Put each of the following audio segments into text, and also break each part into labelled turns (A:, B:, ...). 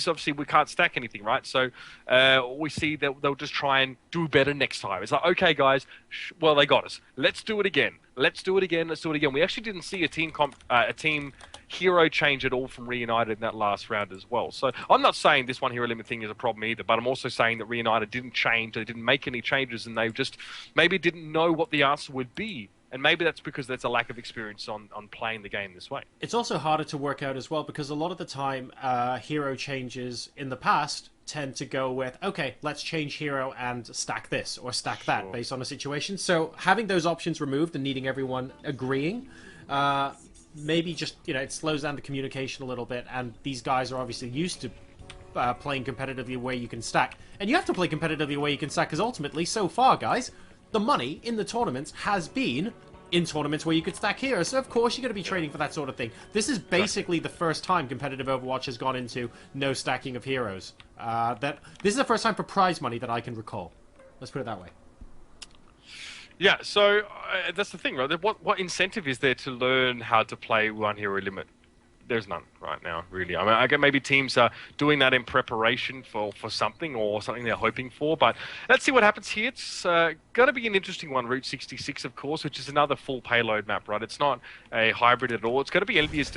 A: obviously we can't stack anything, right? So we see that they'll just try and do better next time. It's like, okay, guys, well, they got us. Let's do it again. Let's do it again. Let's do it again. We actually didn't see a team hero change at all from Reunited in that last round as well. So I'm not saying this one hero limit thing is a problem either, but I'm also saying that Reunited didn't change. They didn't make any changes, and they just maybe didn't know what the answer would be. And maybe that's because there's a lack of experience on playing the game this way.
B: It's also harder to work out as well because a lot of the time, hero changes in the past tend to go with, okay, let's change hero and stack this or stack that based on a situation. So having those options removed and needing everyone agreeing, maybe just, it slows down the communication a little bit. And these guys are obviously used to playing competitively where you can stack. And you have to play competitively where you can stack because ultimately, so far, guys, the money in the tournaments has been in tournaments where you could stack heroes. So, of course, you're going to be trading for that sort of thing. This is basically the first time competitive Overwatch has gone into no stacking of heroes. This is the first time for prize money that I can recall. Let's put it that way.
A: Yeah, so that's the thing, right? What incentive is there to learn how to play one hero limit? There's none right now, really. I mean, I get maybe teams are doing that in preparation for something or something they're hoping for, but let's see what happens here. It's going to be an interesting one, Route 66, of course, which is another full payload map, right? It's not a hybrid at all. It's going to be EnVyUs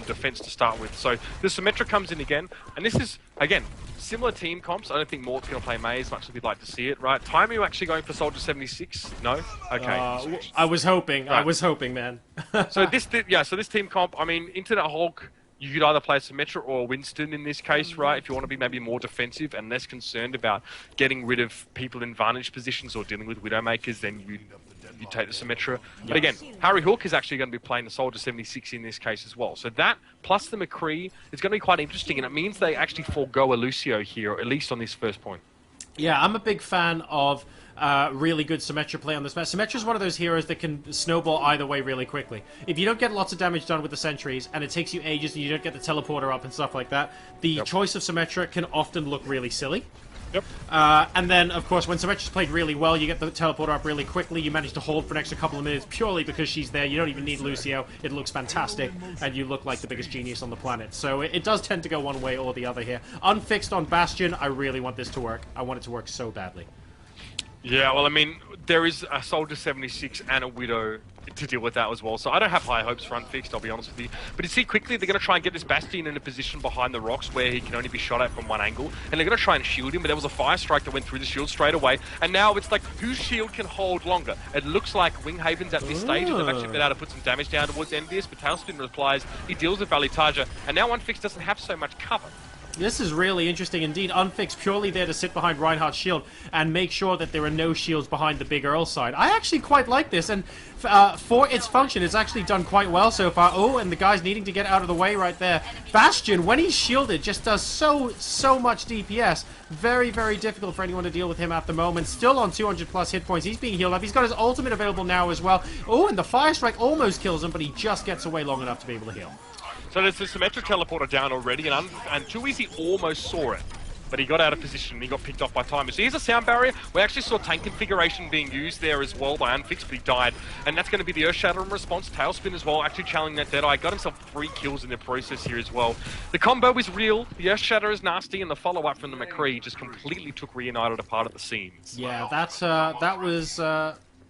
A: defense to start with. So the Symmetra comes in again, and this is, again, similar team comps. I don't think Mort's going to play May as much as we'd like to see it, right? Time, are you actually going for Soldier 76? No? Okay.
B: I was hoping.
A: Right.
B: I was hoping, man.
A: So this team comp, I mean, Internet Hulk, you could either play Symmetra or Winston in this case, right? If you want to be maybe more defensive and less concerned about getting rid of people in vantage positions or dealing with Widowmakers, then you take the Symmetra. But again, Harry Hook is actually going to be playing the Soldier 76 in this case as well. So that, plus the McCree, is going to be quite interesting, and it means they actually forego a Lucio here, at least on this first point.
B: Yeah, I'm a big fan of really good Symmetra play on this match. Symmetra is one of those heroes that can snowball either way really quickly. If you don't get lots of damage done with the sentries, and it takes you ages and you don't get the teleporter up and stuff like that, the choice of Symmetra can often look really silly.
A: Yep.
B: And then, of course, when Symmetra's played really well, you get the teleporter up really quickly, you manage to hold for an extra couple of minutes purely because she's there. You don't even need Lucio. It looks fantastic, and you look like the biggest genius on the planet. So it does tend to go one way or the other here. Unfixed on Bastion, I really want this to work. I want it to work so badly.
A: Yeah, well, I mean, there is a Soldier 76 and a Widow to deal with that as well. So I don't have high hopes for Unfixed, I'll be honest with you. But you see, quickly, they're going to try and get this Bastion in a position behind the rocks where he can only be shot at from one angle. And they're going to try and shield him, but there was a fire strike that went through the shield straight away. And now it's like, whose shield can hold longer? It looks like Winghaven's at this stage, and they've actually been able to put some damage down towards EnVyUs, but Tailspin replies, he deals with Valitaja, and now Unfixed doesn't have so much cover.
B: This is really interesting indeed. Unfixed purely there to sit behind Reinhardt's shield and make sure that there are no shields behind the Big Earl side. I actually quite like this, and for its function, it's actually done quite well so far. Oh, and the guy's needing to get out of the way right there. Bastion, when he's shielded, just does so much DPS. Very, very difficult for anyone to deal with him at the moment. Still on 200 plus hit points. He's being healed up. He's got his ultimate available now as well. Oh, and the Fire Strike almost kills him, but he just gets away long enough to be able to heal.
A: So there's the Symmetra teleporter down already, and Too Easy almost saw it, but he got out of position and he got picked off by Timer. So here's a sound barrier. We actually saw tank configuration being used there as well by Unfixed, but he died. And that's going to be the Earth Shatter in response. Tailspin as well, actually challenging that Deadeye. Got himself 3 kills in the process here as well. The combo is real, the Earth Shatter is nasty, and the follow-up from the McCree just completely took Reunited apart at the seams.
B: Yeah, that was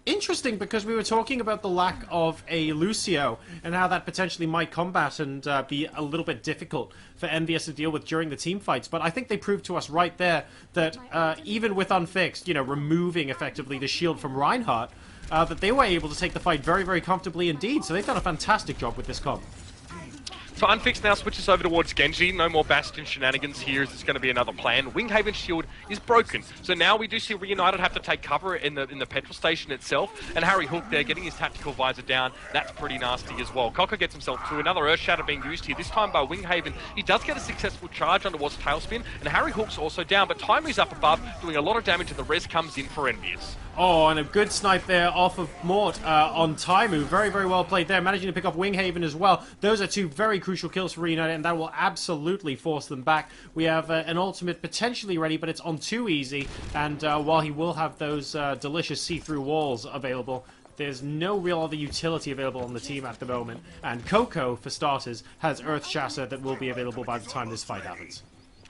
B: interesting because we were talking about the lack of a Lucio and how that potentially might combat and be a little bit difficult for EnVyUs to deal with during the team fights. But I think they proved to us right there that even with Unfixed, removing effectively the shield from Reinhardt, that they were able to take the fight very, very comfortably indeed. So they've done a fantastic job with this comp.
A: So Unfixed now switches over towards Genji. No more Bastion shenanigans here. It's going to be another plan. Winghaven's shield is broken. So now we do see Reunited have to take cover in the petrol station itself. And Harry Hook there getting his tactical visor down. That's pretty nasty as well. Cocker gets himself to another Earth Shatter being used here. This time by Winghaven. He does get a successful charge underwards Tailspin. And Harry Hook's also down. But Taimu's up above doing a lot of damage, and the res comes in for EnVyUs.
B: Oh, and a good snipe there off of Mort on Taimu. Very, very well played there. Managing to pick up Winghaven as well. Those are 2 very crucial kills for Reunited, and that will absolutely force them back. We have an ultimate potentially ready, but it's on Too Easy. And while he will have those delicious see-through walls available, there's no real other utility available on the team at the moment. And Coco, for starters, has Earth Shatter that will be available by the time this fight happens.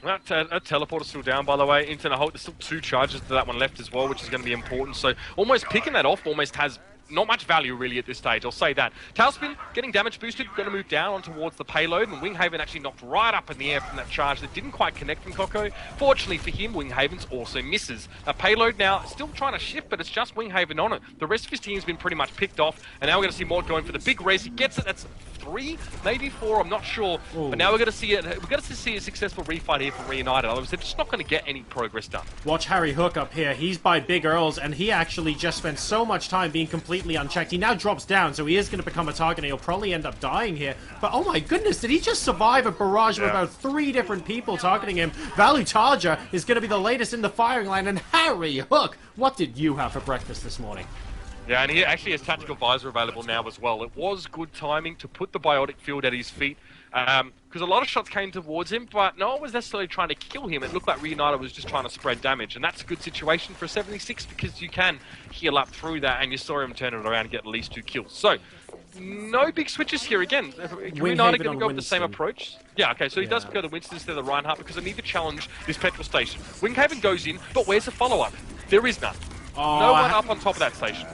A: That teleporter's still down, by the way. Internet hold. There's still 2 charges to that one left as well, which is going to be important. So almost picking that off almost has not much value really at this stage. I'll say that. Tailspin getting damage boosted, going to move down on towards the payload, and Winghaven actually knocked right up in the air from that charge that didn't quite connect from Coco. Fortunately for him, Winghaven's also misses. Payload now still trying to shift, but it's just Winghaven on it. The rest of his team's been pretty much picked off, and now we're going to see Mort going for the big res. He gets it. That's 3, maybe 4. I'm not sure. Ooh. But now we're going to see it. We're going to see a successful refight here from Reunited. Otherwise, they're just not going to get any progress done.
B: Watch Harry Hook up here. He's by Big Earls, and he actually just spent so much time being completely unchecked. He now drops down, so he is going to become a target, and he'll probably end up dying here. But oh my goodness, did he just survive a barrage of about 3 different people targeting him? Valutaja is going to be the latest in the firing line, and Harry Hook, what did you have for breakfast this morning?
A: Yeah, and he actually has Tactical Visor available now as well. It was good timing to put the Biotic Field at his feet, because a lot of shots came towards him, but no one was necessarily trying to kill him. It looked like Reunited was just trying to spread damage, and that's a good situation for a 76 because you can heal up through that, and you saw him turn it around and get at least 2 kills. So, no big switches here again. Reunited going to go with the same approach. Yeah, okay, so he does go to Winston instead of Reinhardt because I need to challenge this petrol station. Winghaven goes in, but where's the follow-up? There is none. Oh, no one up on top of that station.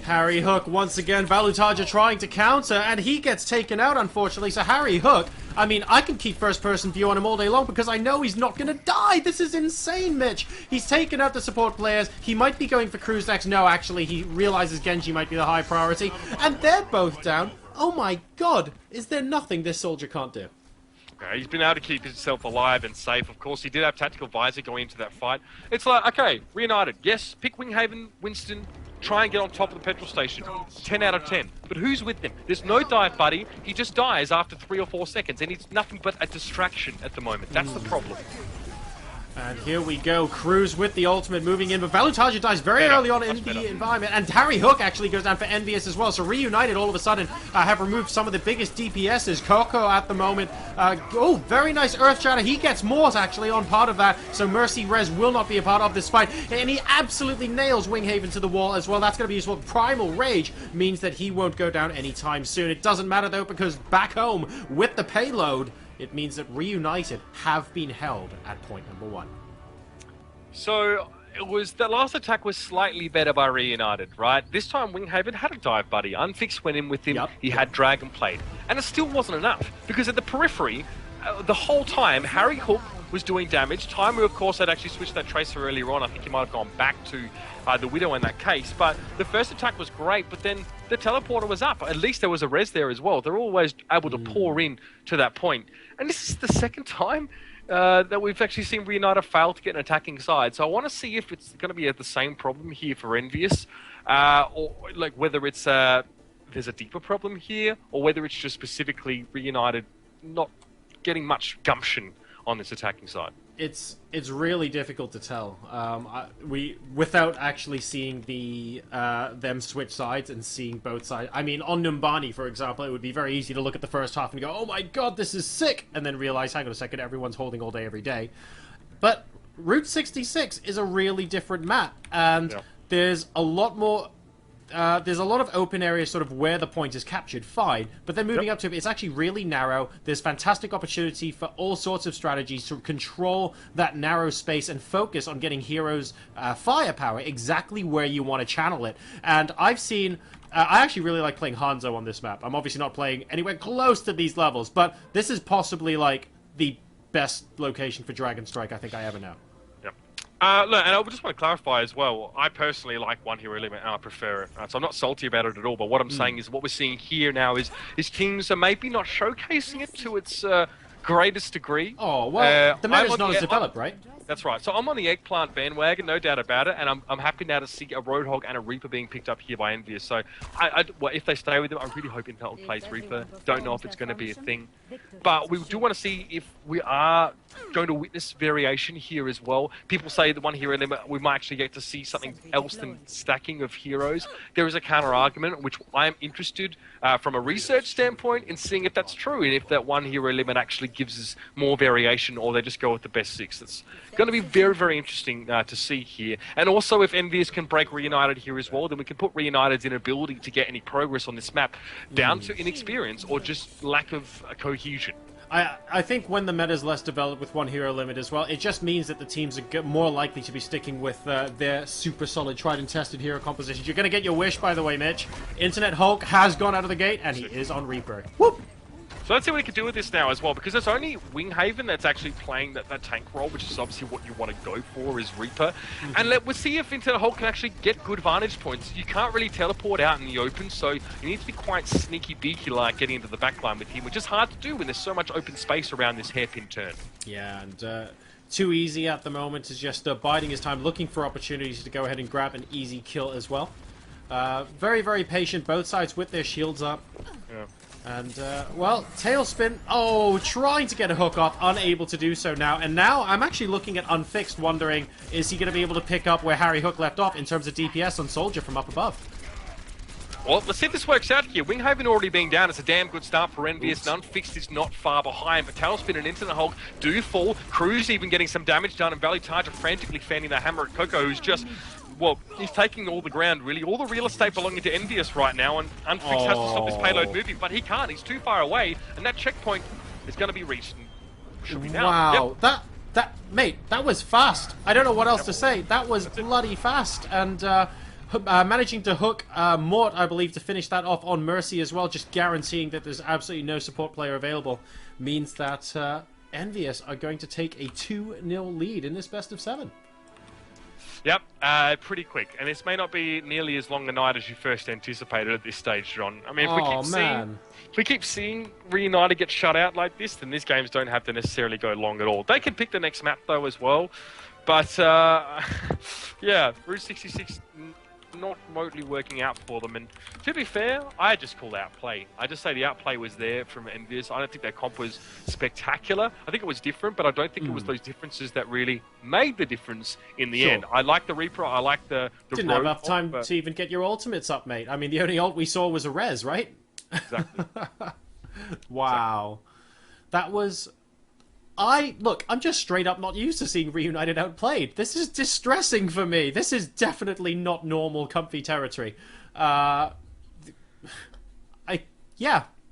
B: Harry Hook, once again, Valutaja trying to counter, and he gets taken out, unfortunately. So Harry Hook, I mean, I can keep first-person view on him all day long because I know he's not going to die. This is insane, Mitch. He's taken out the support players. He might be going for Cruise next. No, actually, he realizes Genji might be the high priority, and they're both down. Oh my god, is there nothing this soldier can't do?
A: He's been able to keep himself alive and safe. Of course, he did have Tactical Visor going into that fight. It's like, okay, Reunited, yes, pick Winghaven, Winston, try and get on top of the petrol station. 10 out of 10. But who's with him? There's no dive buddy. He just dies after 3 or 4 seconds, and he's nothing but a distraction at the moment. That's the problem.
B: And here we go, Cruz with the ultimate moving in, but Valutaja dies very early on in the environment, and Harry Hook actually goes down for EnVyUs as well, so Reunited all of a sudden have removed some of the biggest DPSs. Coco at the moment, oh, very nice Earth Shatter, he gets Mort actually on part of that, so Mercy Res will not be a part of this fight, and he absolutely nails Winghaven to the wall as well. That's going to be useful. Primal Rage means that he won't go down anytime soon. It doesn't matter though, because back home with the payload, it means that Reunited have been held at point number 1.
A: So, it was the last attack was slightly better by Reunited, right? This time Winghaven had a dive buddy. Unfix went in with him, he had Dragon Plate. And it still wasn't enough, because at the periphery, the whole time, Harry Hook was doing damage. Timer, of course, had actually switched that Tracer earlier on. I think he might have gone back to the Widow in that case. But the first attack was great, but then the teleporter was up. At least there was a res there as well. They're always able to pour in to that point. And this is the second time that we've actually seen Reunited fail to get an attacking side. So I want to see if it's going to be the same problem here for EnVyUs, or like whether it's there's a deeper problem here, or whether it's just specifically Reunited not getting much gumption on this attacking side.
B: It's really difficult to tell. Without actually seeing the them switch sides and seeing both sides. I mean, on Numbani, for example, it would be very easy to look at the first half and go, "Oh my god, this is sick," and then realize, "Hang on a second, everyone's holding all day, every day." But Route 66 is a really different map, and there's a lot more. There's a lot of open areas sort of where the point is captured, fine, but then moving up to it, it's actually really narrow. There's fantastic opportunity for all sorts of strategies to control that narrow space and focus on getting heroes' firepower exactly where you want to channel it. And I've seen... I actually really like playing Hanzo on this map. I'm obviously not playing anywhere close to these levels, but this is possibly like the best location for Dragon Strike I think I ever know.
A: Look, and I just want to clarify as well, I personally like One Hero Element and I prefer it. So I'm not salty about it at all, but what I'm saying is what we're seeing here now is teams are maybe not showcasing it to its greatest degree.
B: Oh, well, the meta's not as developed, right?
A: That's right. So I'm on the Eggplant bandwagon, no doubt about it, and I'm happy now to see a Roadhog and a Reaper being picked up here by EnVyUs. So well, if they stay with them, I really hope Intel plays Reaper. Don't know if it's going to be a thing. But we do want to see if we are going to witness variation here as well. People say the One Hero Limit, we might actually get to see something else than stacking of heroes. There is a counter-argument, which I am interested from a research standpoint in seeing if that's true, and if that One Hero Limit actually gives us more variation, or they just go with the best 6. It's going to be very, very interesting to see here. And also, if EnVyUs can break Reunited here as well, then we can put Reunited's inability to get any progress on this map down to inexperience or just lack of cohesion.
B: I think when the meta is less developed with one hero limit as well, it just means that the teams are more likely to be sticking with their super solid, tried and tested hero compositions. You're going to get your wish, by the way, Mitch. Internet Hulk has gone out of the gate, and he is on Reaper. Whoop!
A: So let's see what we can do with this now as well, because it's only Winghaven that's actually playing that tank role, which is obviously what you want to go for, is Reaper. And we'll see if Internet Hulk can actually get good vantage points. You can't really teleport out in the open, so you need to be quite sneaky beaky like getting into the backline with him, which is hard to do when there's so much open space around this hairpin turn.
B: Yeah, and too easy at the moment is just biding his time, looking for opportunities to go ahead and grab an easy kill as well. Very, very patient, both sides with their shields up.
A: Yeah.
B: And, well, Tailspin, oh, trying to get a hook off, unable to do so now. And now I'm actually looking at Unfixed, wondering, is he going to be able to pick up where Harry Hook left off in terms of DPS on Soldier from up above?
A: Well, let's see if this works out here. Winghaven already being down is a damn good start for EnVyUs, and Unfixed is not far behind, but Tailspin and Internet Hulk do fall. Cruz even getting some damage done, and Valley Tiger frantically fanning the hammer at Coco, who's just... Well, he's taking all the ground, really. All the real estate belonging to EnVyUs right now, and Unfixed has to stop his payload moving, but he can't. He's too far away, and that checkpoint is going to be reached. And should be now.
B: Wow, yep. Mate, that was fast. I don't know what else to say. That was bloody fast, and managing to hook Mort, I believe, to finish that off on Mercy as well, just guaranteeing that there's absolutely no support player available, means that EnVyUs are going to take a 2-0 lead in this best of 7.
A: Yep, pretty quick. And this may not be nearly as long a night as you first anticipated at this stage, John. I mean, if we keep seeing Reunited get shut out like this, then these games don't have to necessarily go long at all. They can pick the next map, though, as well. But, yeah, Route 66 not remotely working out for them. And to be fair, I just call outplay. I just say the outplay was there from EnVyUs. I don't think their comp was spectacular. I think it was different, but I don't think it was those differences that really made the difference in the end. I like the Reaper. I like the
B: Didn't have enough time to even get your ultimates up, mate. I mean, the only ult we saw was a res, right?
A: Exactly.
B: Wow. That was... Look, I'm just straight up not used to seeing Reunited outplayed. This is distressing for me. This is definitely not normal, comfy territory. Yeah,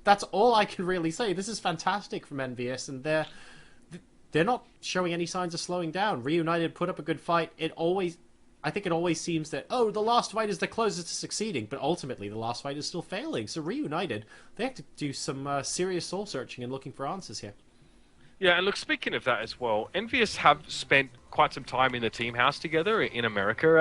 B: that's all I can really say. This is fantastic from EnVyUs, and they're not showing any signs of slowing down. Reunited put up a good fight. I think it always seems that, oh, the last fight is the closest to succeeding, but ultimately the last fight is still failing. So Reunited, they have to do some serious soul searching and looking for answers here.
A: Yeah, and look, speaking of that as well, EnVyUs have spent quite some time in the team house together in America.